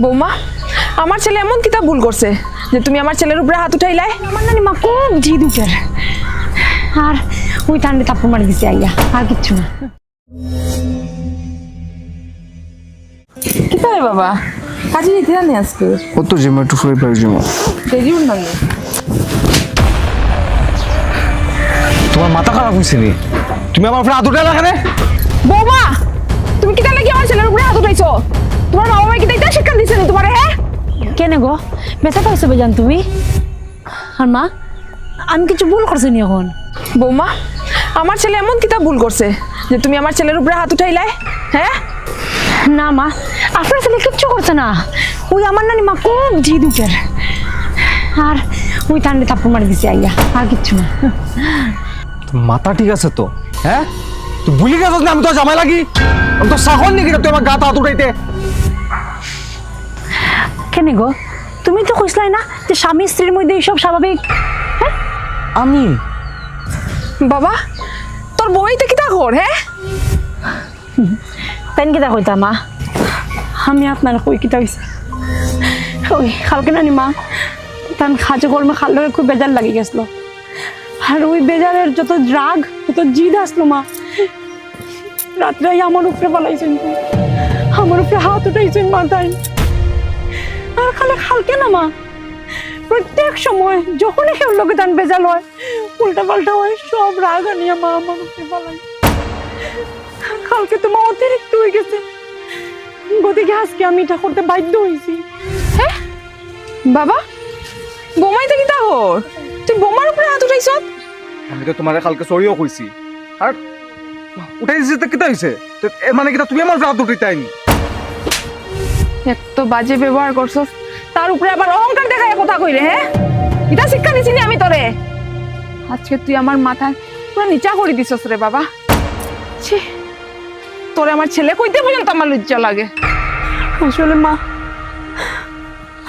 বৌমা, আমার ছেলে এমন কিতা ভুল করছে যে তুমি আমার ছেলের উপরে হাত উঠাইলাই? আমার নানিমা খুব জিদ উঠের, আর ওই ঠান্ডে থাপ্পড় মারি দিছে আইয়া, আর কিচ্ছু না। কিতা রে বাবা, কাজে নিতে জানি আজকে? কত জিমা একটু ফ্রাই পাই জিমা। দেরি উঠ না। তোমার মাথা খারাপ হয়েছে নি? তুমি আমার উপরে হাত উঠে রাখে? বৌমা, তুমি কিতা লাগি আমার ছেলের উপরে হাত উঠাইছো? তোমার মা বাবা কিতা এটা শিক্ষা দিছে না তোমারে? হ্যাঁ কেন গো, ব্যথা পাইছো বেজান তুমি? আর মা, আমি কিছু ভুল করছি নি এখন? বৌমা, আমার ছেলে এমন কিতা ভুল করছে যে তুমি আমার ছেলের উপরে হাত উঠাইলাই? হ্যাঁ না মা, আপনার ছেলে কিচ্ছু করছে না। ওই আমার নানিমা খুব জিদ উঠের, আর ওই ঠান্ডে থাপ্পড় মারি দিছে আইয়া, আর কিচ্ছু না। মাথা ঠিক আছে তো? হ্যাঁ, তুই ভুলি গেছিস না আমি তো জামাই লাগি? আমি তো সাহন নাকি তুই আমার গাতে হাত উঠাইতে? কেন গো, তুমি তো কইসলাই না যে স্বামী স্ত্রীর মধ্যে এইসব স্বাভাবিক? হ্যাঁ আমি বাবা, তোর বইতে কিতা কর? হ্যাঁ পেন কিতা কইতা মা, আমি আপনার কই কিতা হইছে ওই খালকে নানি মা, তান খাজে গরমে খালরে খুব বেজার লাগি গেছিল, আর ওই বেজারের যত রাগ যত জিদ আসলো মা, রাত্রে আমার উপরে পালাইছেন, আমার উপরে হাত উঠাইছেন মাথায়। আর খালকে না মা, প্রত্যেক সময় যখনই কেউ লোকে তান বেজাল হয়, উল্টা পাল্টা হয়, সব রাগ আনিয়া মা আমার উপরে পালাই। কালকে তো মা অতিরিক্ত হয়ে গেছে, গতিকে আজকে আমি এটা করতে বাধ্য হয়েছি। হ্যাঁ বাবা, বৌমাইতে কিতা কর? তুই বৌমার উপরে হাত উঠাইছ? আমি তো তোমার কালকে সরিও কইছি, আর উঠাই দিতে কিতা হইছে? এর মানে কিতা তুমি আমার উপরে হাত উঠাইতে আইনি? এক তো বাজে ব্যবহার করছস, তার উপরে আবার অহংকার দেখায় কথা কইরে। হ্যাঁ, এটা শিক্ষা দিছিনি আমি তোরে? আজকে তুই আমার মাথা পুরো নিচা করে দিছস রে বাবা। ছি, তোরে আমার ছেলে কইতে পর্যন্ত আমার লজ্জা লাগে। আসলে মা,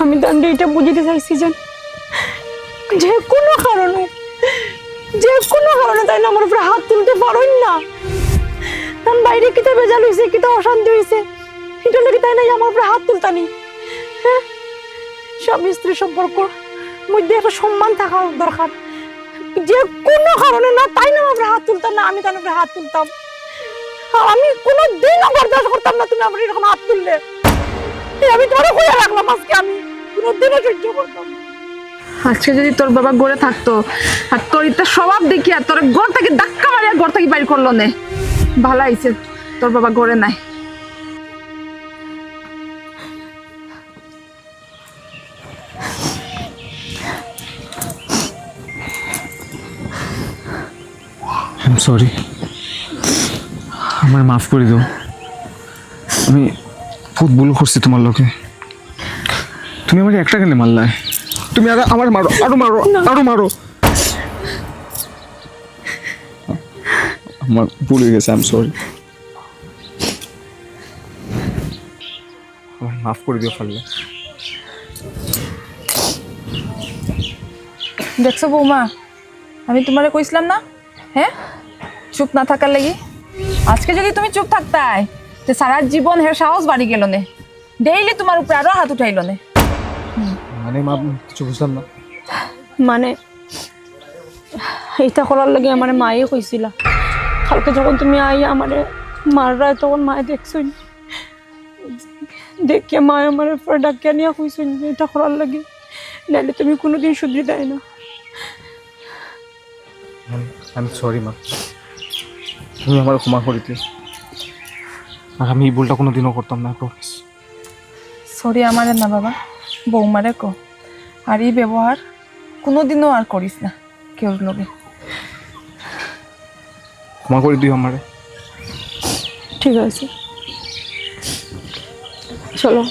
আমি দণ্ডে এটা বুঝিতে চাইছি যে কোনো কারণে তাই না আমার উপরে হাত তুলতে পারোই না। কারণ বাইরে কিতা বেজাল হয়েছে, কিতা অশান্তি হয়েছে, এটা লেগে তাই না আমার উপরে হাত তুলতানি। হ্যাঁ, স্বামী স্ত্রী সম্পর্ক মধ্যে একটা সম্মান থাকা দরকার। যে কোনো কারণে না তাই না আমার উপরে হাত তুলতাম না, আমি তার উপরে হাত তুলতাম। আর আমি কোনো দিনও বরদাস্ত করতাম না তুমি আমার এরকম হাত তুললে। আমি ধরে খুঁজে রাখলাম, আজকে আমি কোনোদিনও সহ্য করতাম না। আজকে যদি তোর বাবা গড়ে থাকতো আর তোর ইত্যা স্বভাব দেখি আর তোর ঘর থেকে ধাক্কা মারিয়া ঘর থেকে বাইর করলো নে, ভালো হয়েছে তোর বাবা গড়ে নাই। আই এম সরি, আমার মাফ করে দাও। আমি বহুত ভুল করছি তোমার লোকে। তুমি আমাকে একটা কেন মারলাই? তুমি আর আমার মারো, আরো মারো, আরো মারো। আমার ভুল হয়ে গেছে, আই এম সরি। আমার মাফ করে দিও পারলে। দেখছো বৌমা, আমি তোমারে কইছিলাম না? হ্যাঁ, চুপ না থাকার লাগি। আজকে যদি তুমি চুপ থাকতাই তো সারা জীবন হের সাহস বাড়ি গেল নে, ডেইলি তোমার উপরে আরো হাত উঠাইল নে। মানে মা, কিছু বুঝলাম না। মানে এইটা করার লাগে আমার মায়ে কইছিল, কালকে যখন তুমি আই আমার মাররা, তখন মায়ে দেখছুন, দেখে মায়ে আমার ডাকিয়া নিয়ে কইছুন যে এটা করার লাগে, নাহলে তুমি কোনোদিন শুধরে দেয় না। আই এম সরি মা, তুমি আমার ক্ষমা করে দিও। আর আমি এই ভুলটা কোনোদিনও করতাম না, প্রমিস। সরি আমারে না বাবা, বৌমারে কো, আর এই ব্যবহার কোনোদিনও আর করিস না কেউ লগে। ক্ষমা করে দিও আমারে। ঠিক আছে, চলো।